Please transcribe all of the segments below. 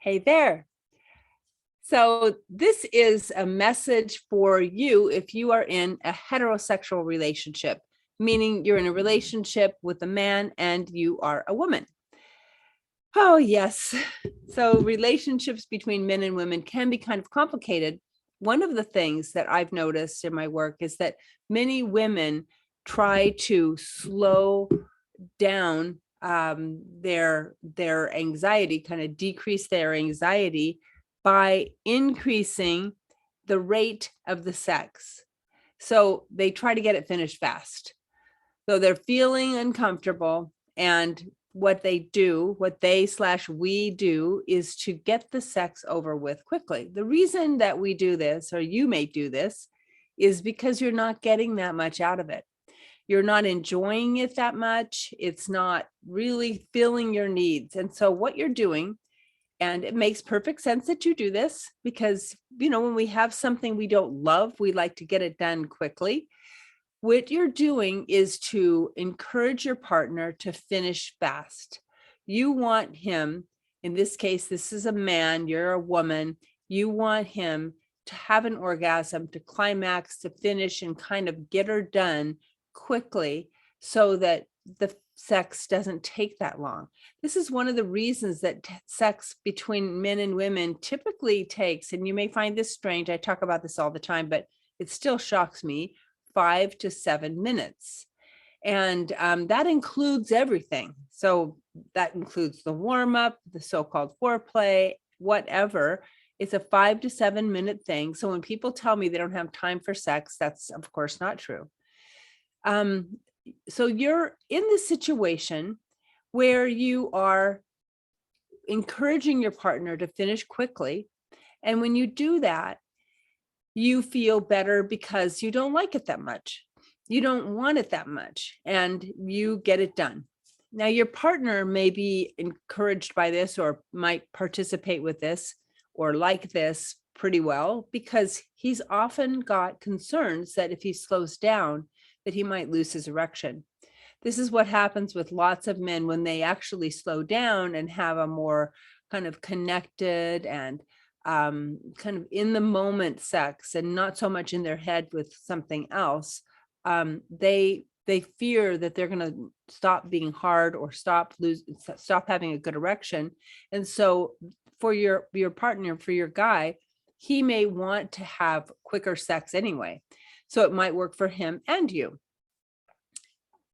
Hey there. So this is a message for you if you are in a heterosexual relationship, meaning you're in a relationship with a man and you are a woman. Oh, yes. So relationships between men and women can be kind of complicated. One of the things that I've noticed in my work is that many women try to slow down their anxiety, kind of decrease their anxiety by increasing the rate of the sex. So they try to get it finished fast. So they're feeling uncomfortable, and what they do, what they/we do, is to get the sex over with quickly. The reason that we do this, or you may do this, is because you're not getting that much out of it. You're not enjoying it that much. It's not really filling your needs. And so what you're doing, and it makes perfect sense that you do this because, when we have something we don't love, we like to get it done quickly. What you're doing is to encourage your partner to finish fast. You want him, in this case, this is a man, you're a woman, you want him to have an orgasm, to climax, to finish, and kind of get her done quickly so that the sex doesn't take that long. This is one of the reasons that sex between men and women typically takes, and you may find this strange, I talk about this all the time, but it still shocks me, 5 to 7 minutes. And that includes everything. So that includes the warm-up, the so-called foreplay, whatever. It's a 5 to 7 minute thing. So when people tell me they don't have time for sex, that's of course not true. So you're in this situation where you are encouraging your partner to finish quickly. And when you do that, you feel better because you don't like it that much. You don't want it that much, and you get it done. Now, your partner may be encouraged by this or might participate with this or like this pretty well because he's often got concerns that if he slows down, that he might lose his erection. This is what happens with lots of men when they actually slow down and have a more kind of connected and kind of in the moment sex and not so much in their head with something else. They fear that they're going to stop being hard or stop having a good erection. And so for your partner, for your guy, he may want to have quicker sex anyway. So it might work for him and you.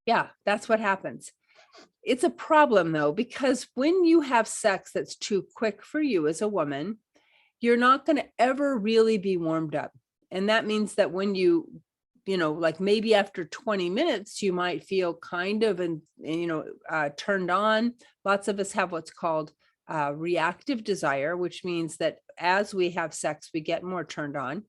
Yeah, that's what happens. It's a problem though, because when you have sex that's too quick for you as a woman, you're not going to ever really be warmed up. And that means that when like maybe after 20 minutes, you might feel kind of, turned on. Lots of us have what's called reactive desire, which means that as we have sex, we get more turned on.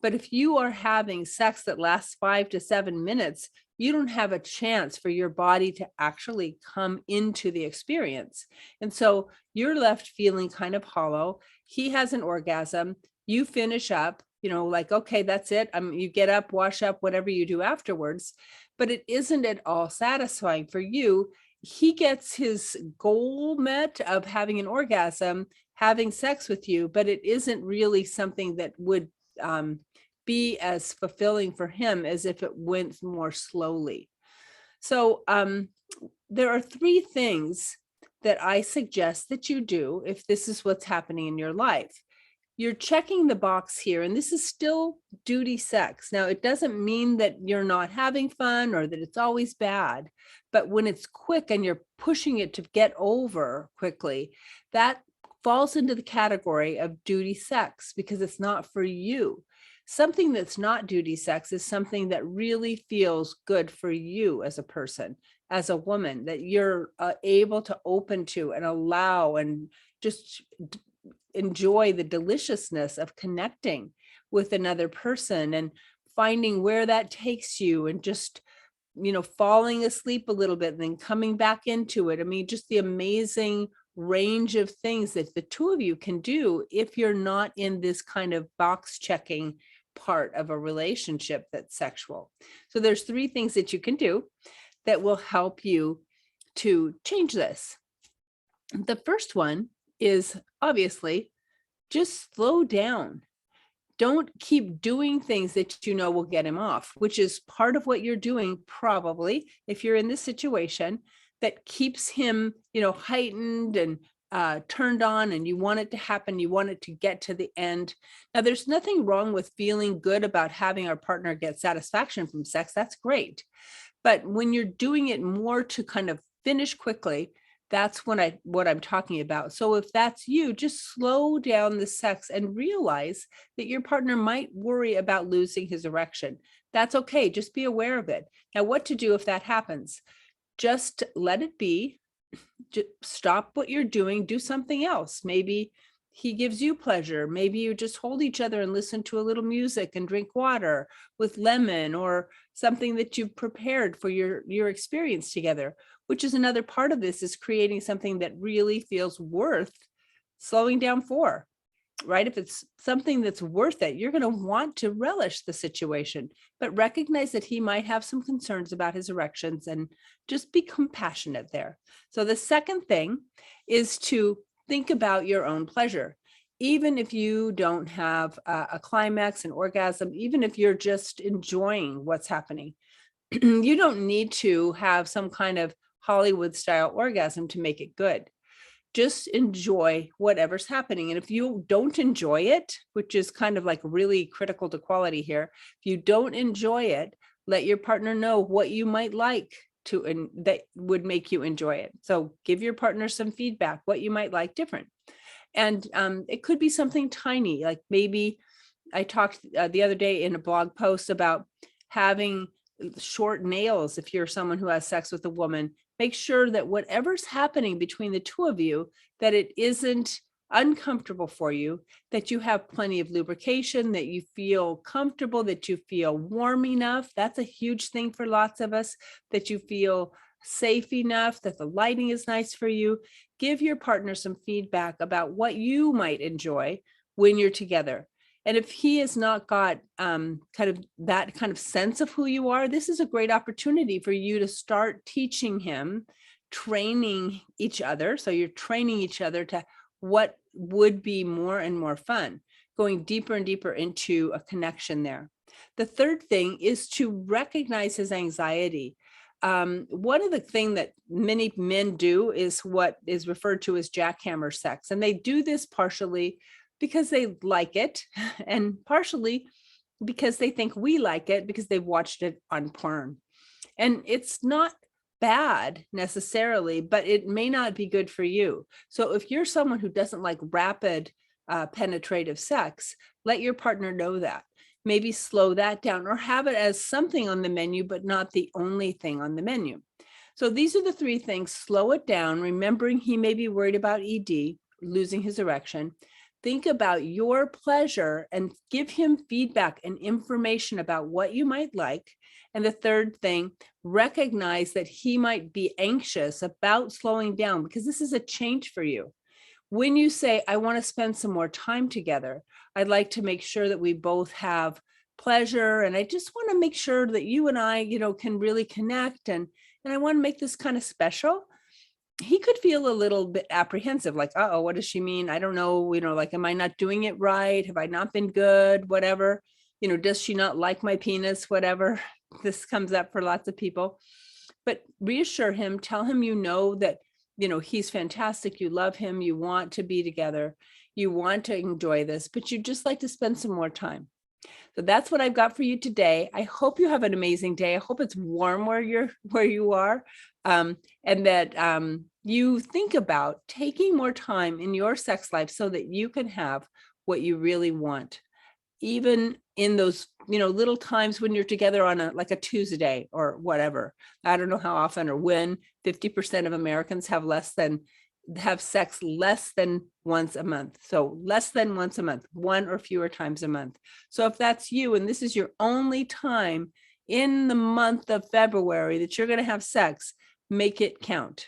But if you are having sex that lasts 5 to 7 minutes, you don't have a chance for your body to actually come into the experience. And so you're left feeling kind of hollow. He has an orgasm. You finish up, like, okay, that's it. You get up, wash up, whatever you do afterwards. But it isn't at all satisfying for you. He gets his goal met of having an orgasm, having sex with you, but it isn't really something that would be as fulfilling for him as if it went more slowly. So there are 3 things that I suggest that you do if this is what's happening in your life. You're checking the box here, and this is still duty sex. Now, it doesn't mean that you're not having fun or that it's always bad, but when it's quick and you're pushing it to get over quickly, that falls into the category of duty sex because it's not for you. Something that's not duty sex is something that really feels good for you as a person, as a woman, that you're able to open to and allow and just enjoy the deliciousness of connecting with another person and finding where that takes you and just, falling asleep a little bit and then coming back into it. I mean, just the amazing range of things that the two of you can do if you're not in this kind of box checking part of a relationship that's sexual. So there's 3 things that you can do that will help you to change this. The first one is obviously just slow down. Don't keep doing things that you know will get him off, which is part of what you're doing probably if you're in this situation that keeps him, heightened and turned on, and you want it to happen. You want it to get to the end. Now, there's nothing wrong with feeling good about having our partner get satisfaction from sex. That's great. But when you're doing it more to kind of finish quickly, that's what I'm talking about. So if that's you, just slow down the sex and realize that your partner might worry about losing his erection. That's okay. Just be aware of it. Now, what to do if that happens? Just let it be. Just stop what you're doing, do something else. Maybe he gives you pleasure. Maybe you just hold each other and listen to a little music and drink water with lemon, or something that you've prepared for your experience together, which is another part of this, is creating something that really feels worth slowing down for. Right? If it's something that's worth it, you're going to want to relish the situation, but recognize that he might have some concerns about his erections, and just be compassionate there. So the second thing is to think about your own pleasure. Even if you don't have a climax, an orgasm, even if you're just enjoying what's happening, you don't need to have some kind of Hollywood style orgasm to make it good. Just enjoy whatever's happening. And if you don't enjoy it, which is kind of like really critical to quality here, if you don't enjoy it, let your partner know what you might like to, and that would make you enjoy it. So give your partner some feedback, what you might like different. And it could be something tiny, like maybe I talked the other day in a blog post about having short nails. If you're someone who has sex with a woman, make sure that whatever's happening between the two of you, that it isn't uncomfortable for you, that you have plenty of lubrication, that you feel comfortable, that you feel warm enough. That's a huge thing for lots of us, that you feel safe enough, that the lighting is nice for you. Give your partner some feedback about what you might enjoy when you're together. And if he has not got kind of that kind of sense of who you are, this is a great opportunity for you to start teaching him, training each other. So you're training each other to what would be more and more fun, going deeper and deeper into a connection there. The third thing is to recognize his anxiety. One of the things that many men do is what is referred to as jackhammer sex. And they do this partially because they like it, and partially because they think we like it because they've watched it on porn. And it's not bad necessarily, but it may not be good for you. So if you're someone who doesn't like rapid penetrative sex, let your partner know that. Maybe slow that down, or have it as something on the menu, but not the only thing on the menu. So these are the three things. Slow it down, remembering he may be worried about ED, losing his erection. Think about your pleasure and give him feedback and information about what you might like. And the third thing, recognize that he might be anxious about slowing down, because this is a change for you. When you say, I want to spend some more time together, I'd like to make sure that we both have pleasure. And I just want to make sure that you and I, can really connect. And I want to make this kind of special. He could feel a little bit apprehensive, like, oh, what does she mean? I don't know, like, am I not doing it right? Have I not been good? Whatever, does she not like my penis? Whatever. This comes up for lots of people. But reassure him, tell him, that, he's fantastic. You love him. You want to be together. You want to enjoy this, but you'd just like to spend some more time. So that's what I've got for you today. I hope you have an amazing day. I hope it's warm where you are, and that you think about taking more time in your sex life so that you can have what you really want, even in those little times when you're together on a Tuesday or whatever. I don't know how often or when. 50% of Americans have sex less than once a month. So less than once a month, one or fewer times a month. So if that's you, and this is your only time in the month of February that you're going to have sex, make it count.